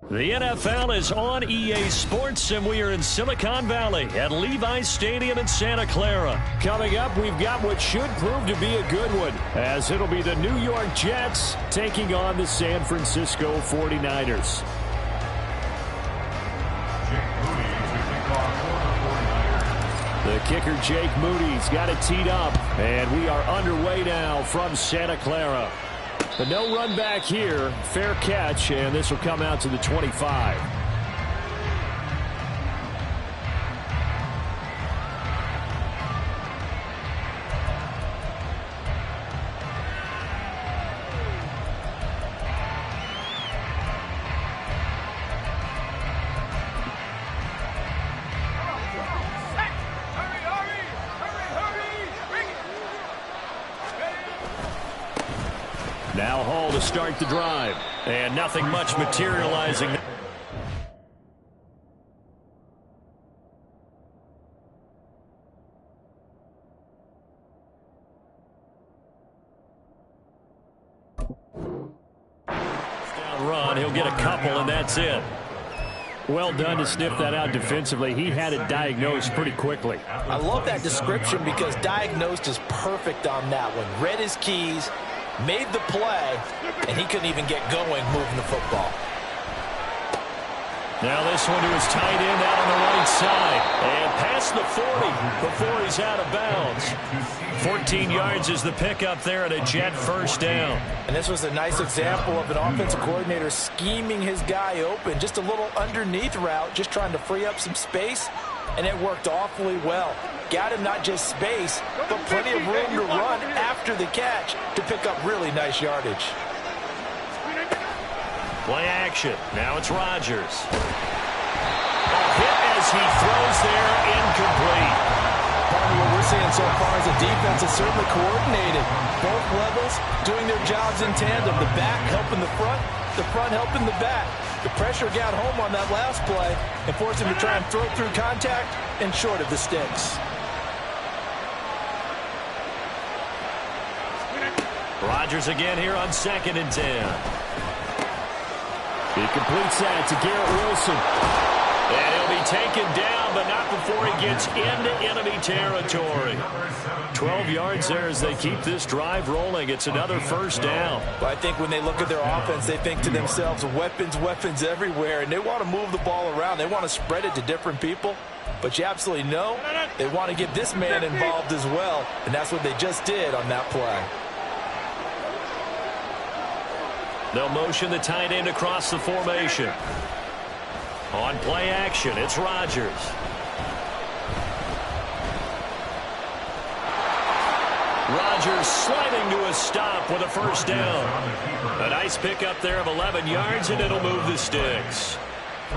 The NFL is on EA Sports, and we are in Silicon Valley at Levi's Stadium in Santa Clara. Coming up, we've got what should prove to be a good one, as it'll be the New York Jets taking on the San Francisco 49ers. The kicker, Jake Moody's got it teed up, and we are underway now from Santa Clara. But no run back here. Fair catch, and this will come out to the 25. Now Hall to start the drive. And nothing much materializing. Down run. He'll get a couple, and that's it. Well done to sniff that out defensively. He had it diagnosed pretty quickly. I love that description because diagnosed is perfect on that one. Read his keys, made the play, and he couldn't even get going moving the football. Now this one to his tight end out on the right side. And past the 40 before he's out of bounds. 14 yards is the pickup there and a Jet first down. And this was a nice example of an offensive coordinator scheming his guy open. Just a little underneath route, just trying to free up some space, and it worked awfully well. Got him not just space, but plenty of room to run after the catch to pick up really nice yardage. Play action. Now it's Rodgers. A hit as he throws there, incomplete. Part of what we're seeing so far is the defense is certainly coordinated. Both levels doing their jobs in tandem. The back helping the front helping the back. The pressure got home on that last play and forced him to try and throw through contact and short of the sticks. Rodgers again here on 2nd and 10. He completes that to Garrett Wilson. And he'll be taken down, but not before he gets into enemy territory. 12 yards there as they keep this drive rolling. It's another first down. But I think when they look at their offense, they think to themselves, weapons, weapons everywhere. And they want to move the ball around. They want to spread it to different people. But you absolutely know they want to get this man involved as well. And that's what they just did on that play. They'll motion the tight end across the formation. On play action, it's Rodgers. Rodgers sliding to a stop with a first down. A nice pickup there of 11 yards, and it'll move the sticks.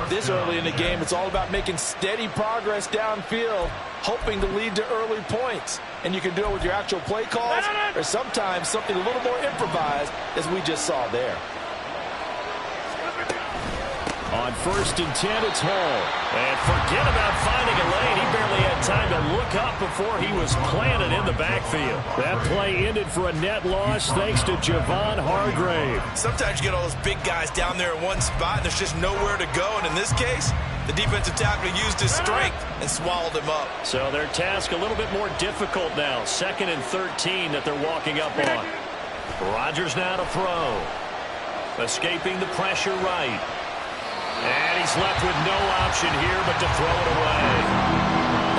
This early in the game, it's all about making steady progress downfield, hoping to lead to early points. And you can do it with your actual play calls or sometimes something a little more improvised, as we just saw there. On 1st and 10, it's Hall. And forget about finding a lane. He barely had time to look up before he was planted in the backfield. That play ended for a net loss thanks to Javon Hargrave. Sometimes you get all those big guys down there in one spot, and there's just nowhere to go. And in this case, the defensive tackle used his strength and swallowed him up. So their task a little bit more difficult now. 2nd and 13 that they're walking up on. Rodgers now to throw. Escaping the pressure right. And he's left with no option here but to throw it away.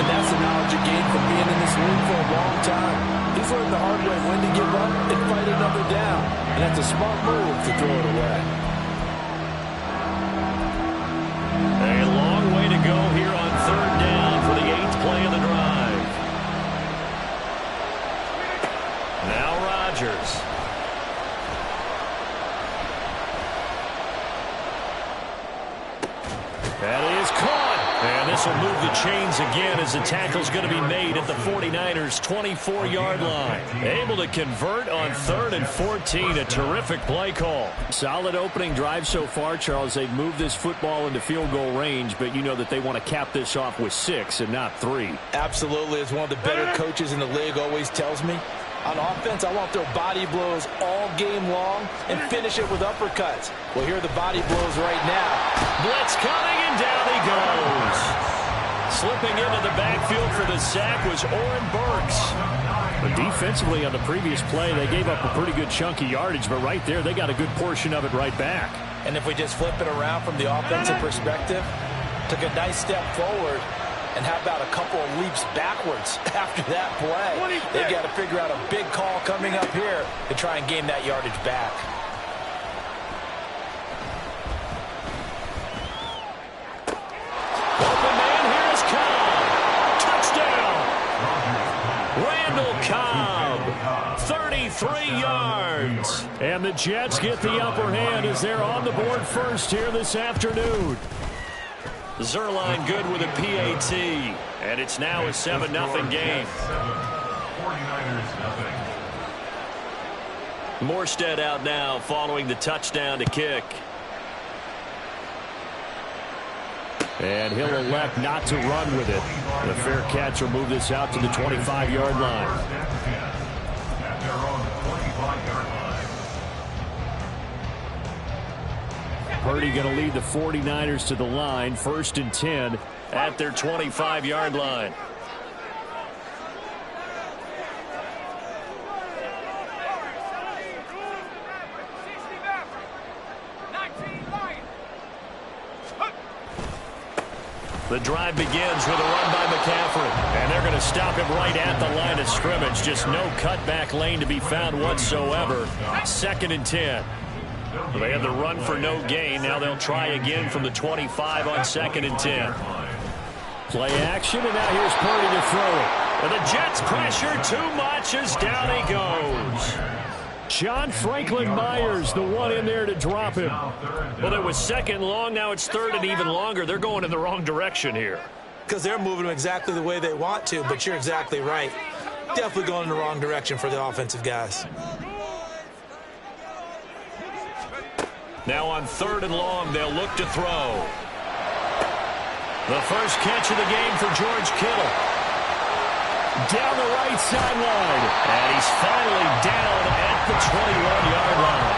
And that's the knowledge you gain from being in this league for a long time. He's learned the hard way when to give up and fight another down. And that's a smart move to throw it away. A long way to go here on 3rd down for the 8th play of the drive. Now Rodgers. That is caught. And this will move the chains again as the tackle's going to be made at the 49ers' 24-yard line. Able to convert on 3rd and 14. A terrific play call. Solid opening drive so far, Charles. They've moved this football into field goal range, but you know that they want to cap this off with 6 and not 3. Absolutely. As one of the better coaches in the league always tells me, On offense, I want their body blows all game long and finish it with uppercuts. Well, here are the body blows right now. Blitz coming, and down he goes. Slipping into the backfield for the sack was Oren Burks. But defensively on the previous play, they gave up a pretty good chunk of yardage, but right there, they got a good portion of it right back. And if we just flip it around from the offensive perspective, took a nice step forward, and how about a couple of leaps backwards after that play? They've got to figure out a big call coming up here to try and gain that yardage back. Open man, here is Cobb. Touchdown. Randall Cobb, 33 yards. And the Jets get the upper hand as they're on the board first here this afternoon. Zerline good with a PAT, and it's now a 7-0 game. Morstead out now following the touchdown to kick. And he'll elect not to run with it. The fair catch will move this out to the 25-yard line. Purdy going to lead the 49ers to the line, 1st and 10 at their 25-yard line. The drive begins with a run by McCaffrey, and they're going to stop him right at the line of scrimmage. Just no cutback lane to be found whatsoever. 2nd and 10. They had the run for no gain. Now they'll try again from the 25 on 2nd and 10. Play action, and now here's Purdy to throw it. And the Jets pressure too much as down he goes. John Franklin Myers, the one in there to drop him. Well, it was 2nd long. Now it's 3rd and even longer. They're going in the wrong direction here. Because they're moving them exactly the way they want to, but you're exactly right. Definitely going in the wrong direction for the offensive guys. Now on 3rd and long, they'll look to throw. The first catch of the game for George Kittle. Down the right sideline. And he's finally down at the 21-yard line.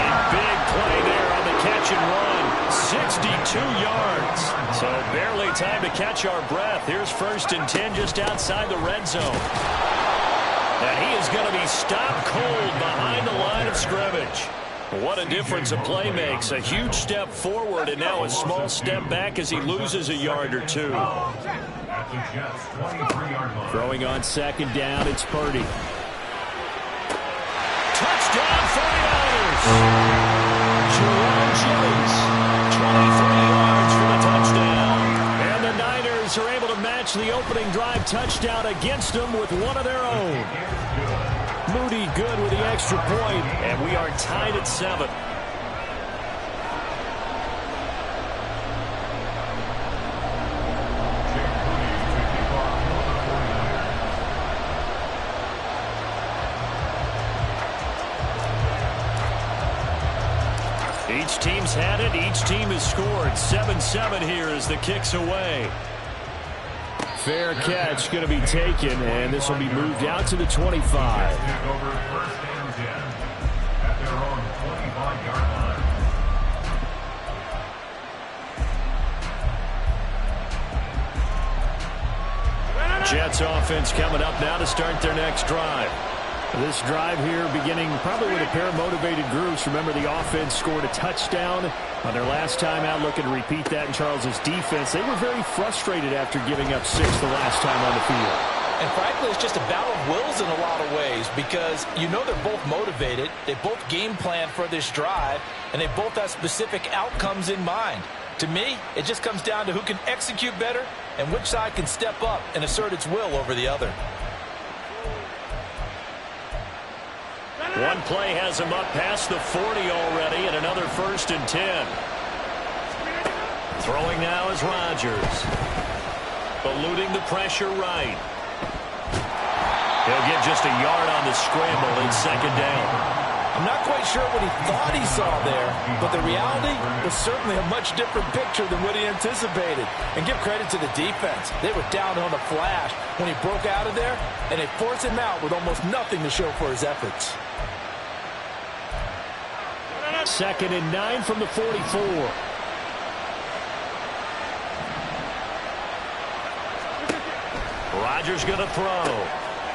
A big play there on the catch and run. 62 yards. So barely time to catch our breath. Here's 1st and 10 just outside the red zone. And he is going to be stopped cold behind the line of scrimmage. What a difference a play makes. A huge step forward and now a small step back as he loses a yard or two. Throwing on 2nd down, it's Purdy. Touchdown 49ers! Jerome Chase, 23 yards for the touchdown. And the Niners are able to match the opening drive touchdown against them with one of their own. Moody good with the extra point, and we are tied at 7. Each team's had it. Each team has scored. 7-7 here as the kick's away. Fair catch going to be taken, and this will be moved out to the 25. Jets offense coming up now to start their next drive. This drive here beginning probably with a pair of motivated groups. Remember, the offense scored a touchdown on their last time out. Looking to repeat that in Charles's defense. They were very frustrated after giving up 6 the last time on the field. And frankly, it's just a battle of wills in a lot of ways because you know they're both motivated. They both game plan for this drive, and they both have specific outcomes in mind. To me, it just comes down to who can execute better and which side can step up and assert its will over the other. One play has him up past the 40 already, and another 1st and 10. Throwing now is Rodgers. Eluding the pressure right. He'll get just a yard on the scramble in 2nd down. I'm not quite sure what he thought he saw there, but the reality was certainly a much different picture than what he anticipated. And give credit to the defense. They were down on a flash when he broke out of there, and they forced him out with almost nothing to show for his efforts. 2nd and 9 from the 44. Rodgers going to throw.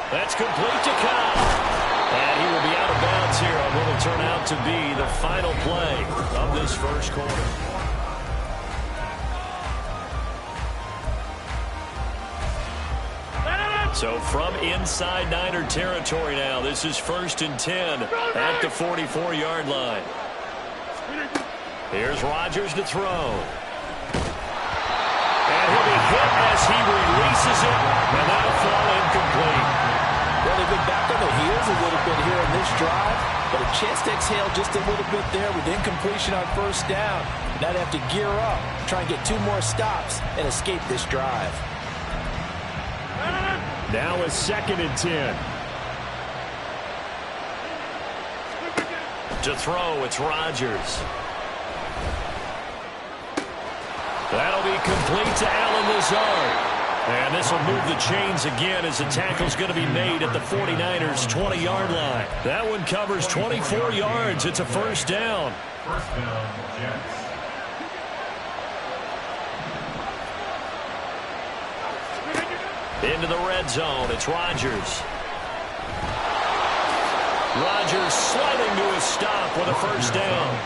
That's complete to Cobb. And he will be out of bounds here on what will turn out to be the final play of this first quarter. So from inside Niner territory now, this is 1st and 10 at the 44-yard line. Here's Rodgers to throw. And he'll be hit as he releases it, and that'll fall incomplete. Well, they've been back on their heels a little bit here in this drive, but a chance to exhale just a little bit there with incompletion on 1st down. Now they have to gear up, try and get 2 more stops, and escape this drive. Now a 2nd and 10. To throw, it's Rodgers. That'll be complete to Allen Lazard. And this will move the chains again as the tackle's going to be made at the 49ers' 20-yard line. That one covers 24 yards. It's a 1st down. First down, Jets. Into the red zone, it's Rodgers. Rodgers sliding to a stop with a 1st down.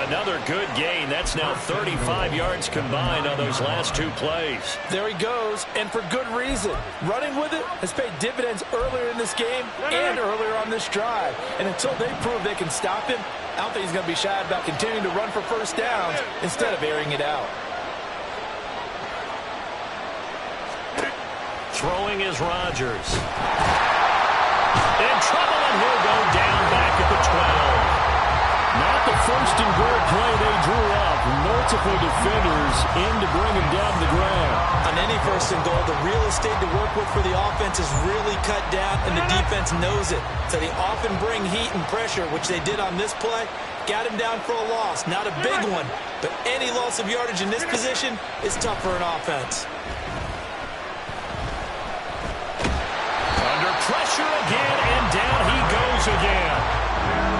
Another good gain. That's now 35 yards combined on those last 2 plays. There he goes, and for good reason. Running with it has paid dividends earlier in this game and earlier on this drive. And until they prove they can stop him, I don't think he's going to be shy about continuing to run for 1st downs instead of airing it out. Throwing is Rodgers. In trouble, and he'll go down back at the 12. Not the 1st and goal play they drew up. Multiple defenders in to bring him down to the ground. On any 1st and goal, the real estate to work with for the offense is really cut down, and the defense knows it. So they often bring heat and pressure, which they did on this play. Got him down for a loss. Not a big one, but any loss of yardage in this position is tough for an offense. Under pressure again, and down he goes again.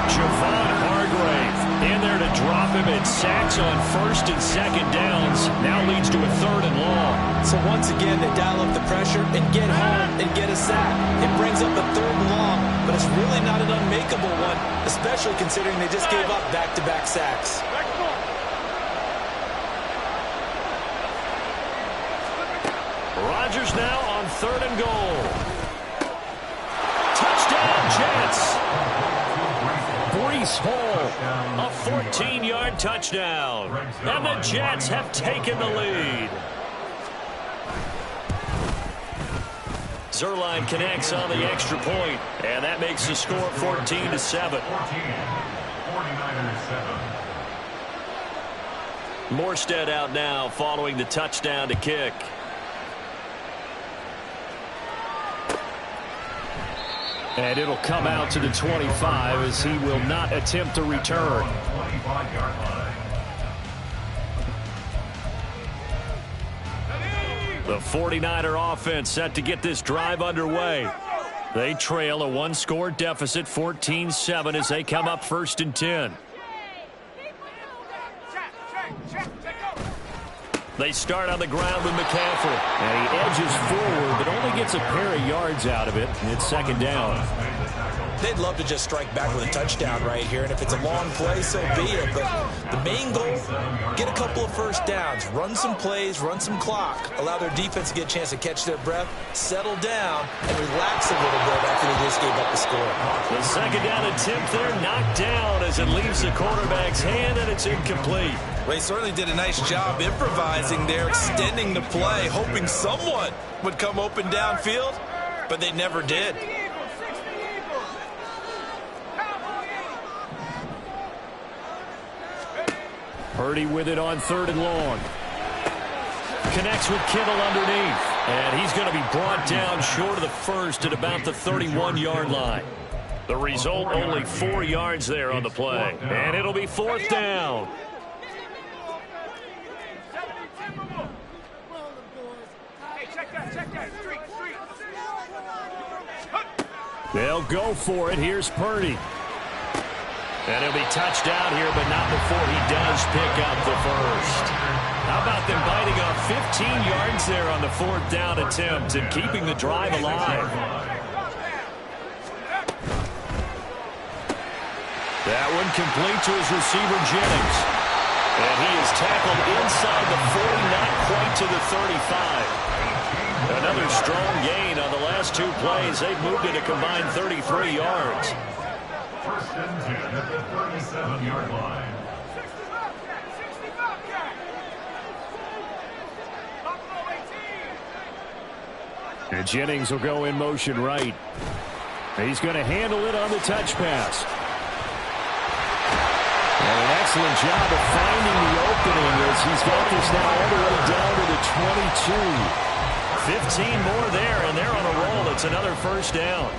Javon Hargrave in there to drop him, and sacks on 1st and 2nd downs. Now leads to a 3rd and long. So once again, they dial up the pressure and get home and get a sack. It brings up a 3rd and long, but it's really not an unmakeable one, especially considering they just gave up back-to-back sacks. Rodgers now on 3rd and goal. Touchdown, Jets. Breece Hall, a 14-yard touchdown. And the Jets have taken the lead. Zerline connects on the extra point, and that makes the score 14-7. 49ers 7. Morstead out now following the touchdown to kick. And it'll come out to the 25 as he will not attempt to return. 25-yard line. The 49er offense set to get this drive underway. They trail a 1-score deficit, 14-7, as they come up 1st and 10. They start on the ground with McCaffrey. And he edges forward, but only gets a pair of yards out of it. And it's 2nd down. They'd love to just strike back with a touchdown right here, and if it's a long play, so be it. But the main goal, get a couple of 1st downs, run some plays, run some clock, allow their defense to get a chance to catch their breath, settle down, and relax a little bit after they just gave up the score. The 2nd down attempt there knocked down as it leaves the quarterback's hand, and it's incomplete. Well, he certainly did a nice job improvising there, extending the play, hoping someone would come open downfield, but they never did. Purdy with it on 3rd and long. Connects with Kittle underneath. And he's going to be brought down short of the 1st at about the 31-yard line. The result, only 4 yards there on the play. And it'll be 4th down. They'll go for it. Here's Purdy. And he'll be touched down here, but not before he does pick up the first. How about them biting off 15 yards there on the 4th down attempt and keeping the drive alive? That one complete to his receiver, Jennings. And he is tackled inside the 40, not quite to the 35. Another strong gain on the last 2 plays. They've moved it a combined 33 yards. First and 10 at the 37-yard line. And Jennings will go in motion right. He's going to handle it on the touch pass. And an excellent job of finding the opening as he's got this now all the way down to the 22. 15 more there, and they're on a roll. It's another first down.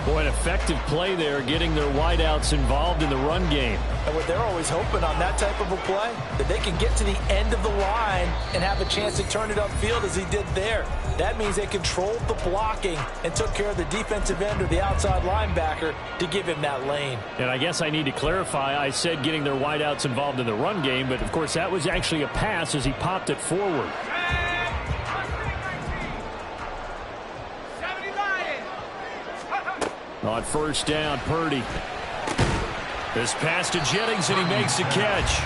Boy, an effective play there, getting their wideouts involved in the run game. And what they're always hoping on that type of a play, that they can get to the end of the line and have a chance to turn it upfield as he did there. That means they controlled the blocking and took care of the defensive end or the outside linebacker to give him that lane. And I guess I need to clarify, I said getting their wideouts involved in the run game, but of course that was actually a pass as he popped it forward. On first down, Purdy. This pass to Jennings, and he makes the catch.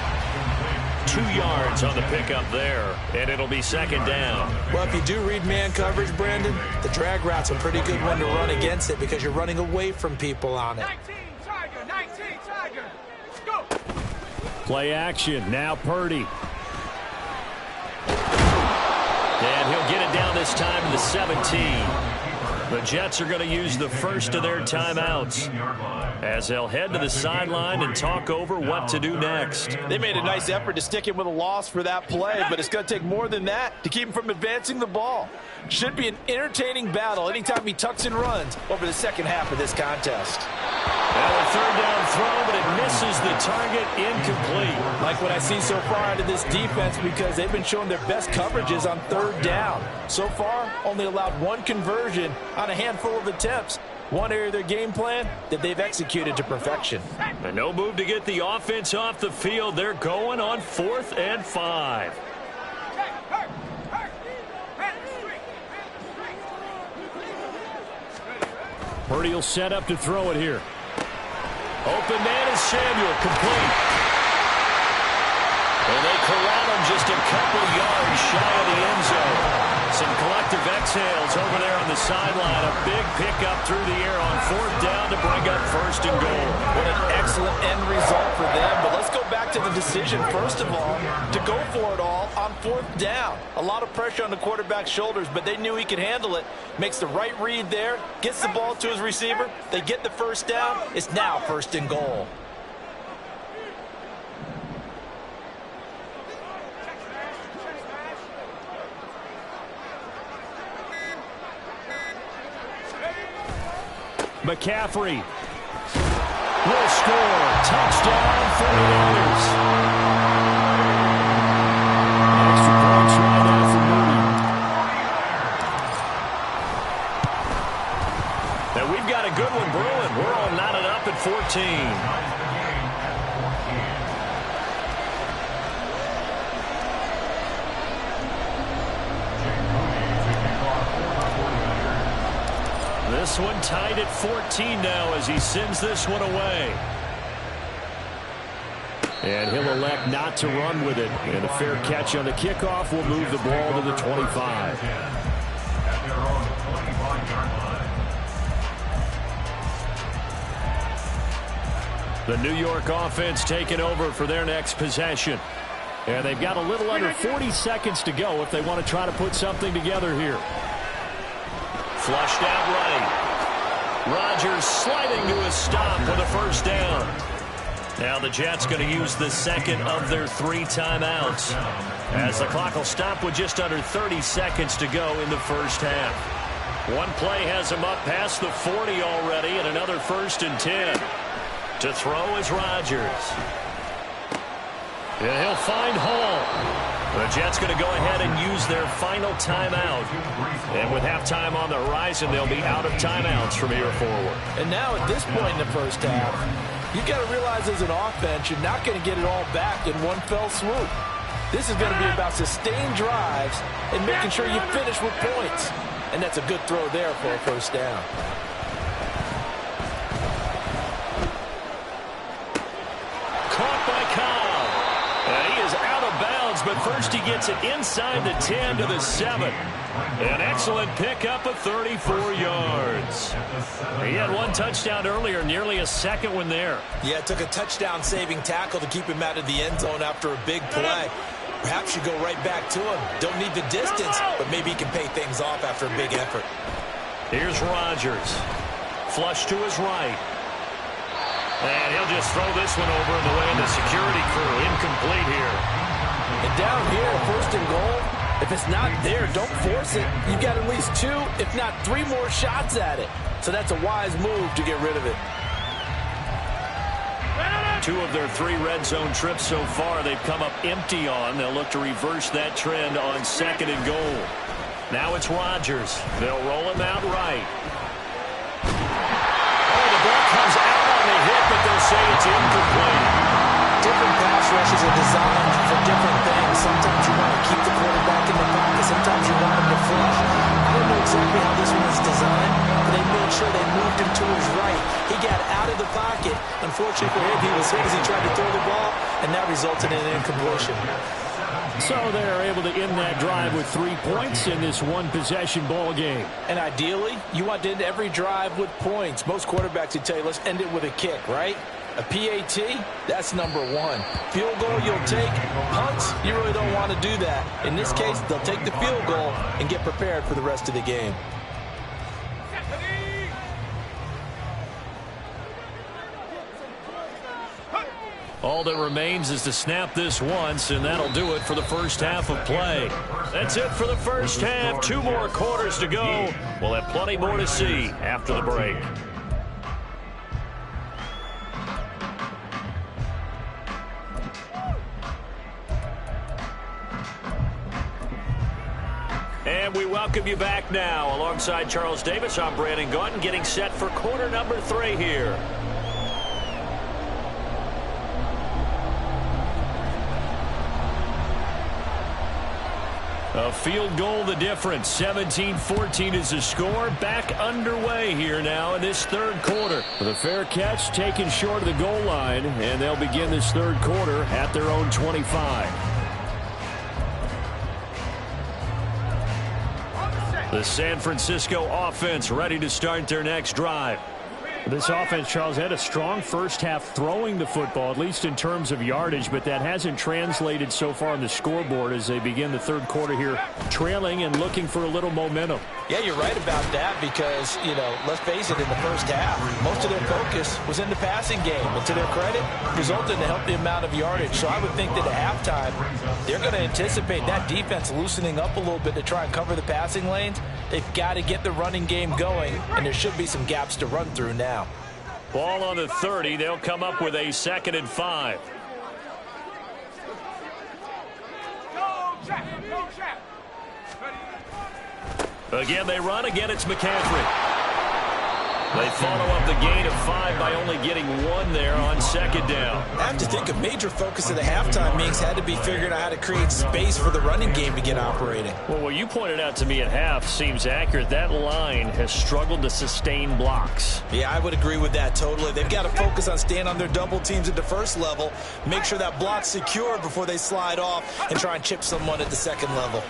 2 yards on the pickup there, and it'll be 2nd down. Well, if you do read man coverage, Brandon, the drag route's a pretty good one to run against it because you're running away from people on it. 19 Tiger, go! Play action, now Purdy. And he'll get it down this time to the 17. The Jets are going to use the first of their timeouts as they'll head to the sideline and talk over what to do next. They made a nice effort to stick him with a loss for that play, but it's going to take more than that to keep him from advancing the ball. Should be an entertaining battle anytime he tucks and runs over the second half of this contest. Now a 3rd down throw, but it misses the target, incomplete. Like what I see so far out of this defense because they've been showing their best coverages on 3rd down. So far, only allowed 1 conversion on a handful of attempts. One area of their game plan that they've executed to perfection. And no move to get the offense off the field. They're going on 4th and 5. Purdy will set up to throw it here. Open man is Samuel, complete. And they corral him just a couple yards shy of the end zone. Some collective exhales over there on the sideline. A big pickup through the air on 4th down to bring up 1st and goal. What an excellent end result for them. But let's go back to the decision, first of all, to go for it all on 4th down. A lot of pressure on the quarterback's shoulders, but they knew he could handle it. Makes the right read there, gets the ball to his receiver. They get the first down. It's now 1st and goal. McCaffrey will score. Touchdown, 49ers. Extra points right now for Mooney. Now we've got a good one brewing. We're all knotted up at 14. This one tied at 14 now as he sends this one away. And he'll elect not to run with it. And a fair catch on the kickoff will move the ball to the 25. The New York offense taking over for their next possession. And they've got a little under 40 seconds to go if they want to try to put something together here. Flushed out right. Rodgers sliding to a stop with a first down. Now the Jets going to use the second of their 3 timeouts down. as the clock will stop with just under 30 seconds to go in the first half. One play has him up past the 40 already, and another 1st and 10. To throw is Rodgers. And he'll find Hall. The Jets going to go ahead and use their final timeout. And with halftime on the horizon, they'll be out of timeouts from here forward. And now at this point in the first half, you've got to realize as an offense, you're not going to get it all back in one fell swoop. This is going to be about sustained drives and making sure you finish with points. And that's a good throw there for a first down. Caught by Cobb. And he is out of bounds, but first he gets it inside the 10 to the 7. An excellent pickup of 34 yards. He had one touchdown earlier, nearly a second one there. Yeah, it took a touchdown-saving tackle to keep him out of the end zone after a big play. Perhaps you go right back to him. Don't need the distance, but maybe he can pay things off after a big effort. Here's Rodgers. Flush to his right. And he'll just throw this one over in the way of the security crew. Incomplete here. And down here, 1st and goal, if it's not there, don't force it. You've got at least 2, if not 3 more shots at it. So that's a wise move to get rid of it. 2 of their 3 red zone trips so far they've come up empty on. They'll look to reverse that trend on 2nd and goal. Now it's Rodgers. They'll roll him out right. Oh, the ball comes out on the hit, but they'll say it's incomplete. Different pass rushes are designed for different things. Sometimes you want to keep the quarterback in the pocket. Sometimes you want him to flush. I don't know exactly how this one was designed, but they made sure they moved him to his right. He got out of the pocket. Unfortunately for him, he was hit as he tried to throw the ball, and that resulted in an incompletion. So they're able to end that drive with 3 points in this one-possession ball game. And ideally, you want to end every drive with points. Most quarterbacks would tell you, let's end it with a kick, right? A PAT, that's number 1. Field goal you'll take. Punts, you really don't want to do that. In this case, they'll take the field goal and get prepared for the rest of the game. All that remains is to snap this once, and that'll do it for the first half of play. That's it for the first half. 2 more quarters to go. We'll have plenty more to see after the break. And we welcome you back now. Alongside Charles Davis, I'm Brandon Gaudin, getting set for quarter number 3 here. A field goal the difference. 17-14 is the score. Back underway here now in this 3rd quarter. With a fair catch taken short of the goal line, and they'll begin this 3rd quarter at their own 25. The San Francisco offense ready to start their next drive. This offense, Charles, had a strong first half throwing the football, at least in terms of yardage, but that hasn't translated so far on the scoreboard as they begin the 3rd quarter here, trailing and looking for a little momentum. Yeah, you're right about that because, you know, let's face it, in the first half, most of their focus was in the passing game. And to their credit, resulted in a healthy amount of yardage. So I would think that at halftime, they're going to anticipate that defense loosening up a little bit to try and cover the passing lanes. They've got to get the running game going, and there should be some gaps to run through now. Ball on the 30. They'll come up with a 2nd and 5. Again, they run. Again, it's McCaffrey. They follow up the gain of 5 by only getting 1 there on 2nd down. I have to think a major focus of the halftime meetings had to be figuring out how to create space for the running game to get operating. Well, what you pointed out to me at half seems accurate. That line has struggled to sustain blocks. Yeah, I would agree with that totally. They've got to focus on staying on their double teams at the first level, make sure that block's secure before they slide off, and try and chip someone at the 2nd level.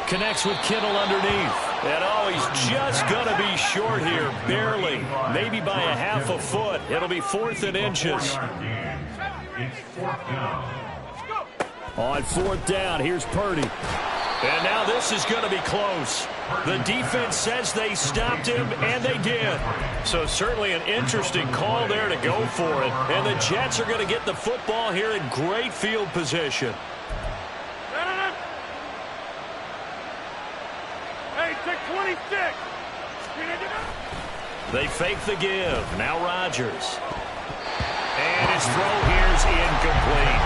Connects with Kittle underneath. And oh, he's just going to be short here, barely. Maybe by a half a foot. It'll be 4th and inches. On 4th down, here's Purdy. And now this is going to be close. The defense says they stopped him, and they did. So certainly an interesting call there to go for it. And the Jets are going to get the football here in great field position. 18. 26. They fake the give. Now Rodgers. And his throw here's incomplete.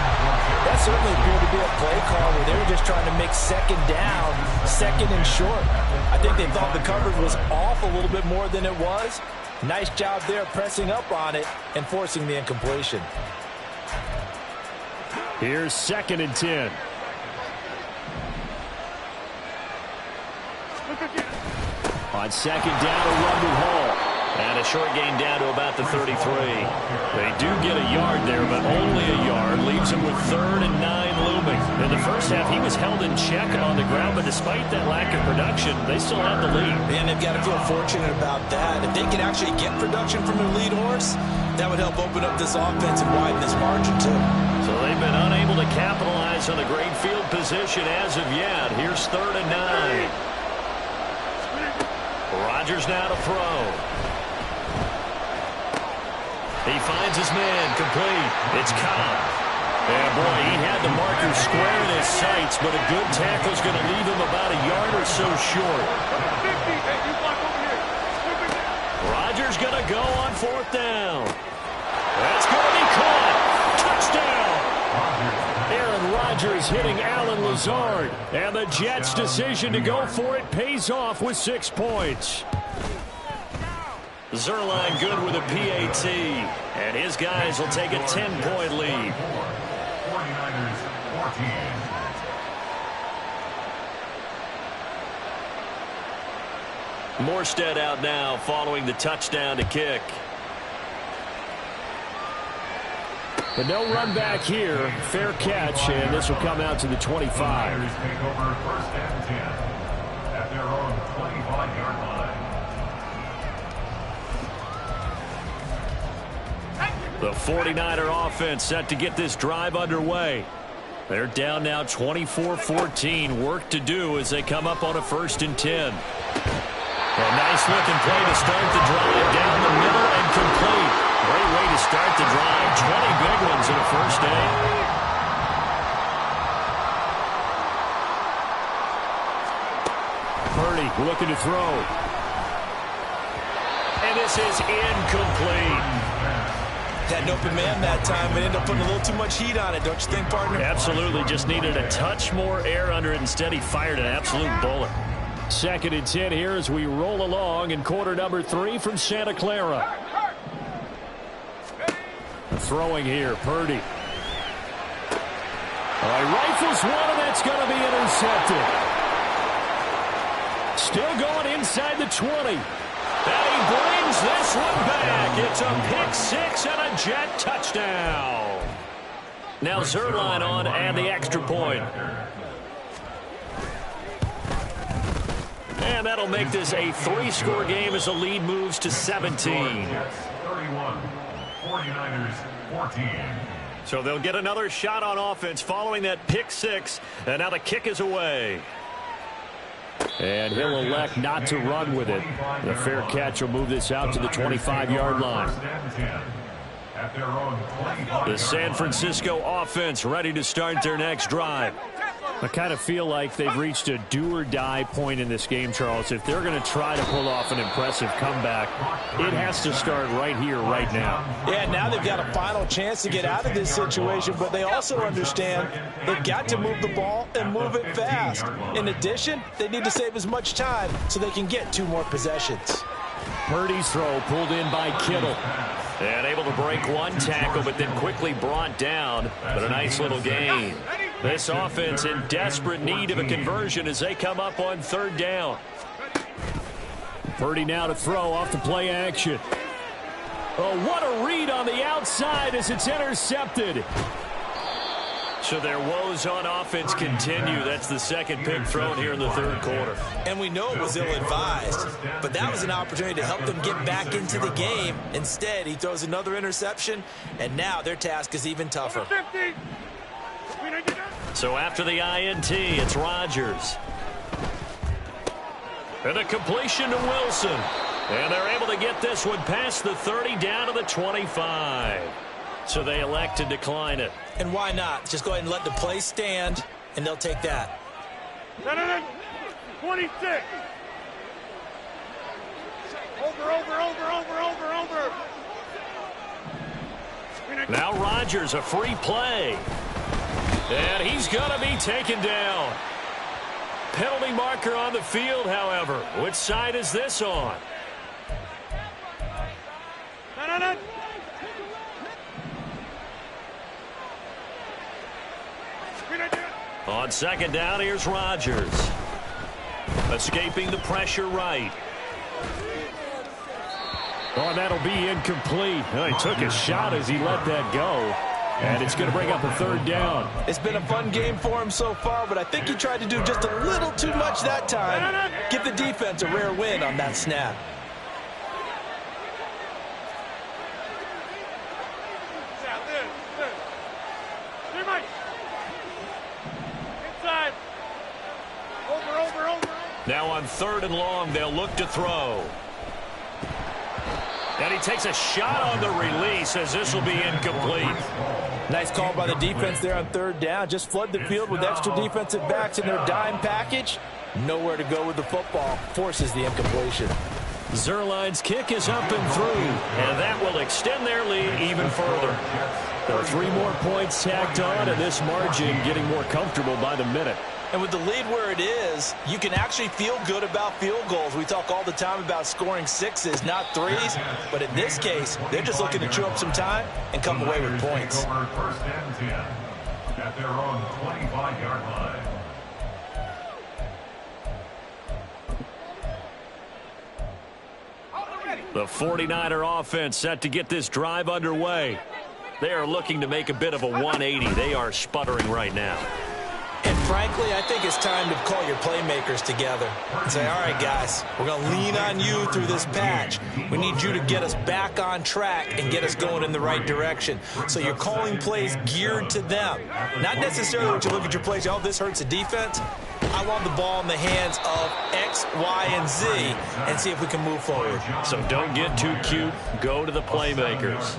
That certainly appeared to be a play call where they were just trying to make second down, second and short. I think they thought the coverage was off a little bit more than it was. Nice job there pressing up on it and forcing the incompletion. Here's 2nd and 10. On 2nd down, a run to Hall. And a short gain down to about the 33. They do get a yard there, but only a yard. Leaves him with 3rd and 9 looming. In the first half, he was held in check on the ground, but despite that lack of production, they still have the lead. And they've got to feel fortunate about that. If they can actually get production from their lead horse, that would help open up this offense and widen this margin, too. So they've been unable to capitalize on the great field position as of yet. Here's 3rd and 9. Rodgers now to throw. He finds his man, complete. It's Cobb. And boy, he had the marker square in his sights, but a good tackle is going to leave him about a yard or so short. Rodgers going to go on 4th down. That's going to be caught. Touchdown. Aaron Rodgers hitting Alan Lazard. And the Jets' decision to go for it pays off with 6 points. Zerline good with a PAT, and his guys will take a 10-point lead. 49ers 14. Morstead out now following the touchdown to kick. But no run back here. Fair catch, and this will come out to the 25. Niners take over 1st and 10 at their own 25-yard line. The 49er offense set to get this drive underway. They're down now 24-14. Work to do as they come up on a 1st and 10. A nice-looking play to start the drive down the middle and complete. Great way to start the drive. 20 big ones in a first day. Purdy looking to throw. And this is incomplete. Had an open man that time, but ended up putting a little too much heat on it, don't you think, partner? Absolutely. Just needed a touch more air under it. Instead, he fired an absolute bullet. 2nd and 10 here as we roll along in quarter number 3 from Santa Clara. Throwing here, Purdy. Rifles one, and that's going to be intercepted. Still going inside the 20. And he brings this one back. It's a pick 6 and a Jet touchdown. Now Zerline on and the extra point. And that'll make this a 3-score game as the lead moves to 17. 31, 49ers 14. So they'll get another shot on offense following that pick 6. And now the kick is away. And he'll elect not to run with it. The fair catch will move this out to the 25-yard line. The San Francisco offense ready to start their next drive. I kind of feel like they've reached a do-or-die point in this game, Charles. If they're going to try to pull off an impressive comeback, it has to start right here, right now. Yeah, now they've got a final chance to get out of this situation, but they also understand they've got to move the ball and move it fast. In addition, they need to save as much time so they can get 2 more possessions. Purdy's throw pulled in by Kittle. And able to break one tackle, but then quickly brought down. But a nice little gain. This offense in desperate need of a conversion as they come up on 3rd down. Purdy now to throw off the play action. Oh, what a read on the outside as it's intercepted. So their woes on offense continue. That's the second pick thrown here in the 3rd quarter. And we know it was ill-advised, but that was an opportunity to help them get back into the game. Instead, he throws another interception, and now their task is even tougher. So after the INT, it's Rodgers. And a completion to Wilson. And they're able to get this one past the 30 down to the 25. So they elect to decline it. And why not? Just go ahead and let the play stand, and they'll take that. 26. Over. Now Rodgers, a free play. And he's going to be taken down. Penalty marker on the field, however. Which side is this on? No. On second down, here's Rodgers. Escaping the pressure right. Oh, that'll be incomplete. Well, he took a shot as he let that go. And it's going to bring up a third down. It's been a fun game for him so far, but I think he tried to do just a little too much that time. Give the defense a rare win on that snap. Inside. Over. Now on third and long, they'll look to throw. And he takes a shot on the release as this will be incomplete. Nice call by the defense there on third down. Just flood the field with extra defensive backs in their dime package. Nowhere to go with the football. Forces the incompletion. Zerline's kick is up and through, and that will extend their lead even further. There are 3 more points tacked on, and this margin getting more comfortable by the minute. And with the lead where it is, you can actually feel good about field goals. We talk all the time about scoring 6s, not 3s. But in this case, they're just looking to chew up some time and come away with points. First and 10 at their own 25-yard line. The 49er offense set to get this drive underway. They are looking to make a bit of a 180. They are sputtering right now. And frankly, I think it's time to call your playmakers together and say, all right, guys, we're going to lean on you through this patch. We need you to get us back on track and get us going in the right direction. So you're calling plays geared to them. Not necessarily when you look at your plays, oh, this hurts the defense. I want the ball in the hands of X, Y, and Z and see if we can move forward. So don't get too cute. Go to the playmakers.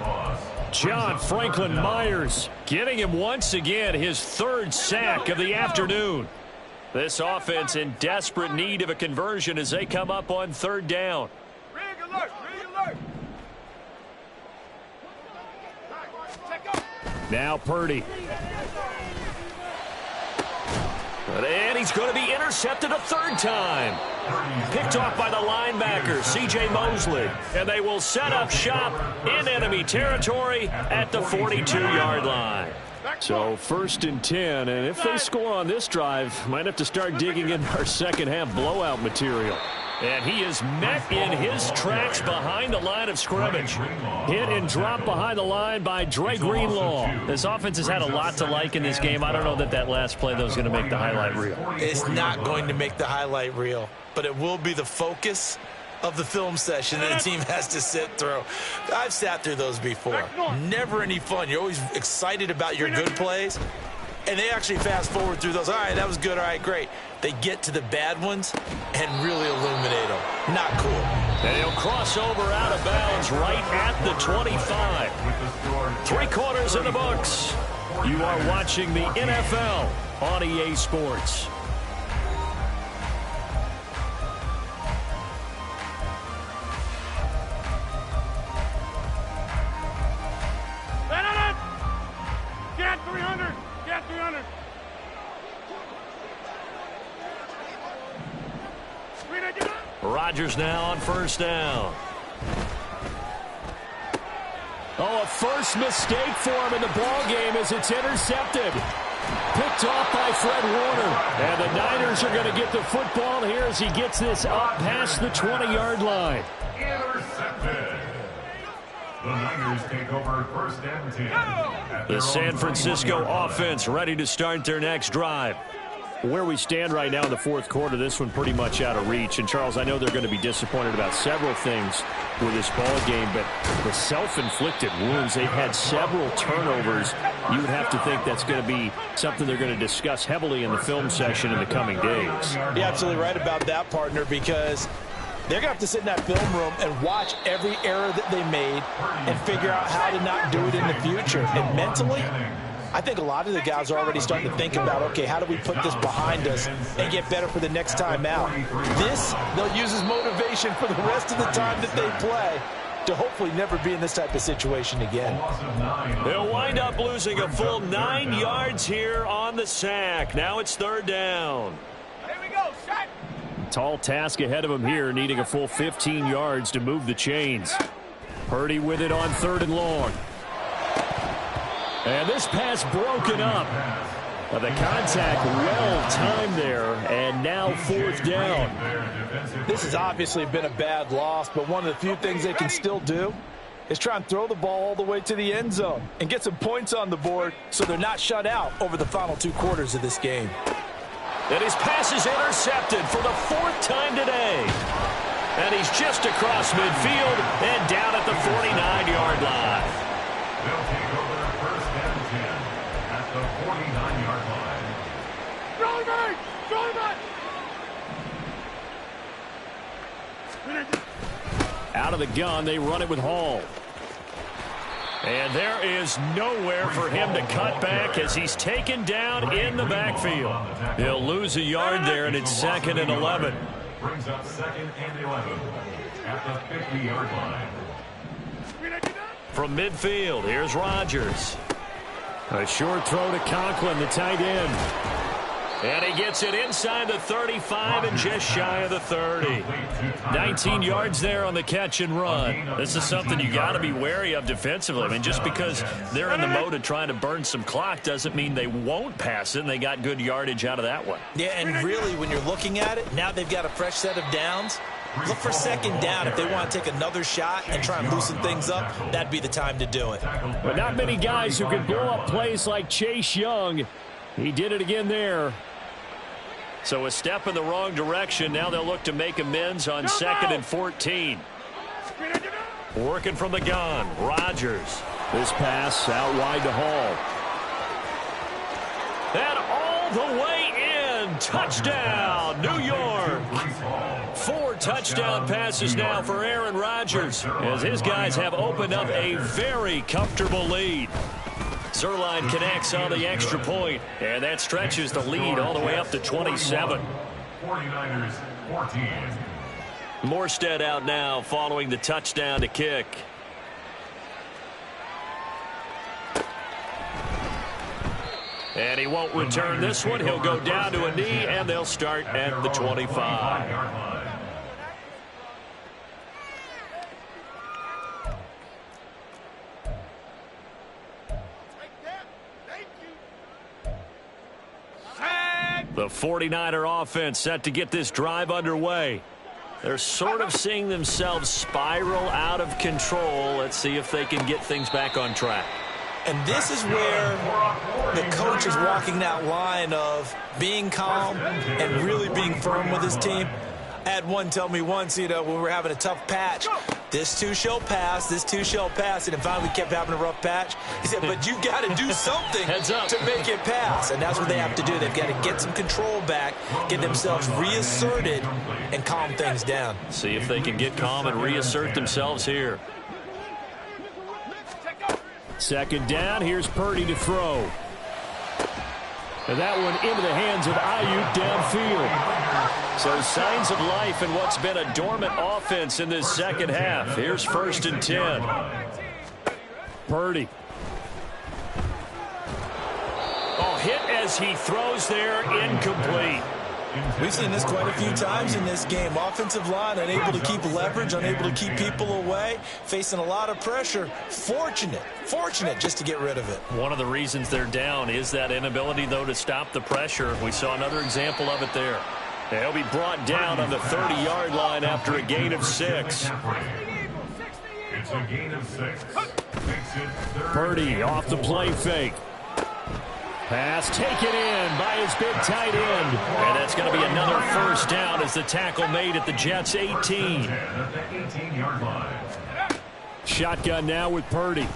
John Franklin Myers getting him once again his 3rd sack of the afternoon. This offense in desperate need of a conversion as they come up on third down. Rig alert. Now Purdy. And he's going to be intercepted a 3rd time. Picked off by the linebacker, C.J. Mosley. And they will set up shop in enemy territory at the 42-yard line. So 1st and 10, and if they score on this drive, might have to start digging in our second-half blowout material. And he is met in his tracks behind the line of scrimmage. Hit and drop behind the line by Dre Greenlaw. This offense has had a lot to like in this game. I don't know that last play, though, is going to make the highlight reel. It's not going to make the highlight reel, but it will be the focus of the film session that the team has to sit through. I've sat through those before. Never any fun. You're always excited about your good plays, and they actually fast forward through those. All right, that was good. All right, great. They get to the bad ones and really illuminate them. Not cool. And he'll cross over out of bounds right at the 25. 3 quarters in the books. You are watching the NFL on EA Sports. Get 300. Get 300. Rodgers now on first down. Oh, a first mistake for him in the ball game as it's intercepted. Picked off by Fred Warner. And the Niners are going to get the football here as he gets this up past the 20-yard line. Intercepted. The Niners take over 1st and 10. The San Francisco offense ready to start their next drive. Where we stand right now in the 4th quarter, this one pretty much out of reach. And, Charles, I know they're going to be disappointed about several things with this ball game, but the self-inflicted wounds, they've had several turnovers. You would have to think that's going to be something they're going to discuss heavily in the film session in the coming days. You're absolutely right about that, partner, because they're going to have to sit in that film room and watch every error that they made and figure out how to not do it in the future. And mentally, I think a lot of the guys are already starting to think about, okay, how do we put this behind us and get better for the next time out? This, they'll use as motivation for the rest of the time that they play to hopefully never be in this type of situation again. They'll wind up losing a full 9 yards here on the sack. Now it's 3rd down. Here we go, set. Tall task ahead of him here, needing a full 15 yards to move the chains. Purdy with it on 3rd and long. And this pass broken up. Now the contact well timed there, and now 4th down. This has obviously been a bad loss, but one of the few things they can still do is try and throw the ball all the way to the end zone and get some points on the board so they're not shut out over the final 2 quarters of this game. And his pass is intercepted for the 4th time today. And he's just across midfield and down at the 49-yard line. They'll take over their 1st and 10 at the 49-yard line. Out of the gun, they run it with Hall. And there is nowhere for him to cut back as he's taken down in the backfield. He'll lose a yard there, and it's 2nd and 11. Brings up 2nd and 11 at the 50-yard line. From midfield, here's Rodgers. A short throw to Conklin, the tight end. And he gets it inside the 35 and just shy of the 30. 19 yards there on the catch and run. This is something you got to be wary of defensively. I mean, just because they're in the mode of trying to burn some clock doesn't mean they won't pass it, and they got good yardage out of that one. Yeah, and really, when you're looking at it, now they've got a fresh set of downs. Look for 2nd down. If they want to take another shot and try and loosen things up, that'd be the time to do it. But not many guys who can blow up plays like Chase Young. He did it again there. So a step in the wrong direction. Now they'll look to make amends on 2nd and 14. Working from the gun, Rodgers. This pass out wide to Hall. And all the way in. Touchdown, New York. 4 touchdown passes now for Aaron Rodgers as his guys have opened up a very comfortable lead. Zerline connects on the extra point, and that stretches the lead all the way up to 27. 49ers 14. Morstead out now following the touchdown to kick. And he won't return this one. He'll go down to a knee, and they'll start at the 25. The 49er offense set to get this drive underway. They're sort of seeing themselves spiral out of control. Let's see if they can get things back on track. And this is where the coach is walking that line of being calm and really being firm with his team. I had one tell me once, when we were having a tough patch, this too shall pass, this too shall pass. And then finally we kept having a rough patch. He said, but you got to do something to make it pass. And that's what they have to do. They've got to get some control back, get themselves reasserted, and calm things down. See if they can get calm and reassert themselves here. 2nd down, here's Purdy to throw. And that one into the hands of Ayuk downfield. So signs of life in what's been a dormant offense in this second half. Here's 1st and 10. Purdy. Oh, hit as he throws there, incomplete. We've seen this quite a few times in this game. Offensive line unable to keep leverage, unable to keep people away, facing a lot of pressure. Fortunate just to get rid of it. One of the reasons they're down is that inability, though, to stop the pressure. We saw another example of it there. They'll be brought down on the 30-yard line after a gain of 6. It's a gain of 6. Purdy off the play fake. Pass taken in by his big tight end. And that's going to be another 1st down as the tackle made at the Jets' 18. At the 18-yard line. Shotgun now with Purdy.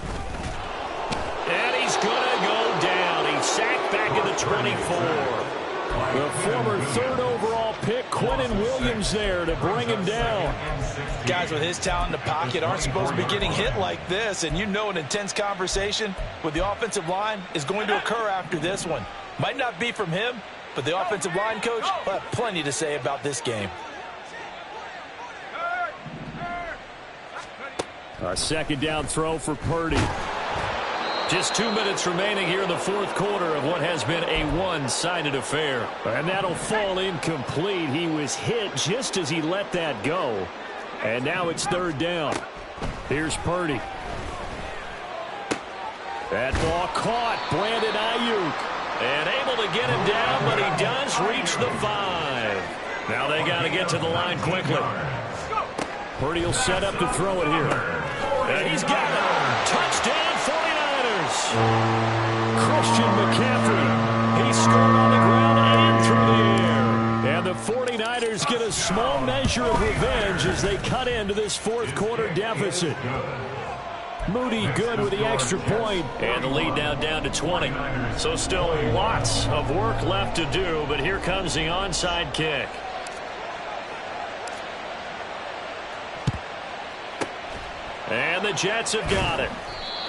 And he's going to go down. He's sacked back at the 24. The former third overall pick, Quentin Williams, there to bring him down. Guys with his talent in the pocket aren't supposed to be getting hit like this, and you know an intense conversation with the offensive line is going to occur after this one. Might not be from him, but the offensive line coach will have plenty to say about this game. A second down throw for Purdy. Just 2 minutes remaining here in the fourth quarter of what has been a one-sided affair. And that'll fall incomplete. He was hit just as he let that go. And now it's third down. Here's Purdy. That ball caught. Brandon Ayuk. And able to get him down, but he does reach the 5. Now they got to get to the line quickly. Purdy will set up to throw it here. And he's got it. Touchdown 49ers. Christian McCaffrey. He scored on the ground and through the air. And the 49ers get a small measure of revenge as they cut into this fourth quarter deficit. Moody good with the extra point. And the lead now down to 20. So still lots of work left to do, but here comes the onside kick. And the Jets have got it.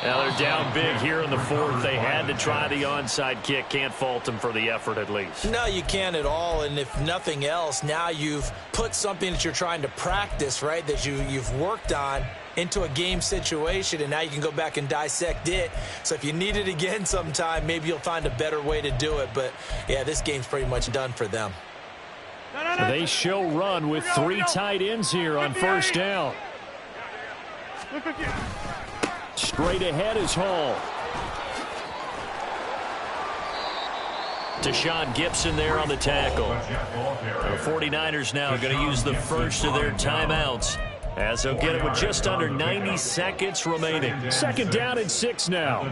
Now they're down big here in the fourth. They had to try the onside kick. Can't fault them for the effort at least. No, you can't at all. And if nothing else, now you've put something that you're trying to practice, right, that you've worked on into a game situation, and now you can go back and dissect it. So if you need it again sometime, maybe you'll find a better way to do it. But, yeah, this game's pretty much done for them. They show run with 3 tight ends here on first down. Straight ahead is Hall. Deshaun Gibson there on the tackle. The 49ers now going to use the first of their timeouts, as they'll get it with just under 90 seconds remaining. Second down and 6 now.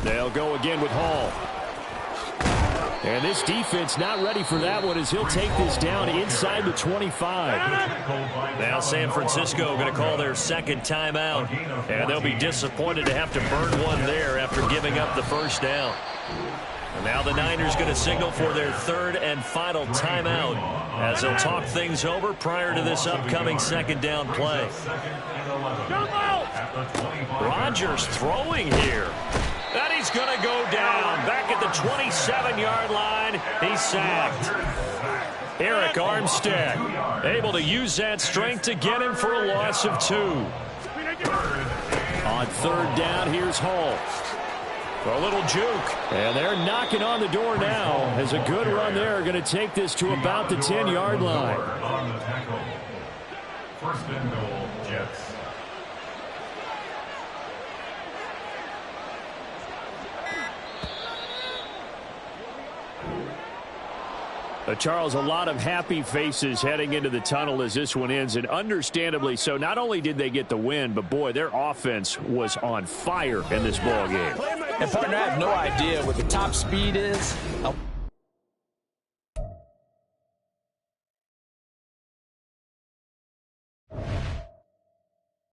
They'll go again with Hall. And this defense not ready for that one as he'll take this down inside the 25. Now San Francisco going to call their second timeout, and they'll be disappointed to have to burn one there after giving up the first down. And now the Niners going to signal for their third and final timeout as they'll talk things over prior to this upcoming second down play. Rodgers throwing here. And he's going to go down. Back at the 27-yard line, he's sacked. Eric Armstead able to use that strength to get him for a loss of 2. On third down, here's Hall. A little juke. And they're knocking on the door now as a good run there. Going to take this to about the 10-yard line. First and goal, Jets. Charles, a lot of happy faces heading into the tunnel as this one ends, and understandably so. Not only did they get the win, but, boy, their offense was on fire in this ball game. And, partner, I have no idea what the top speed is.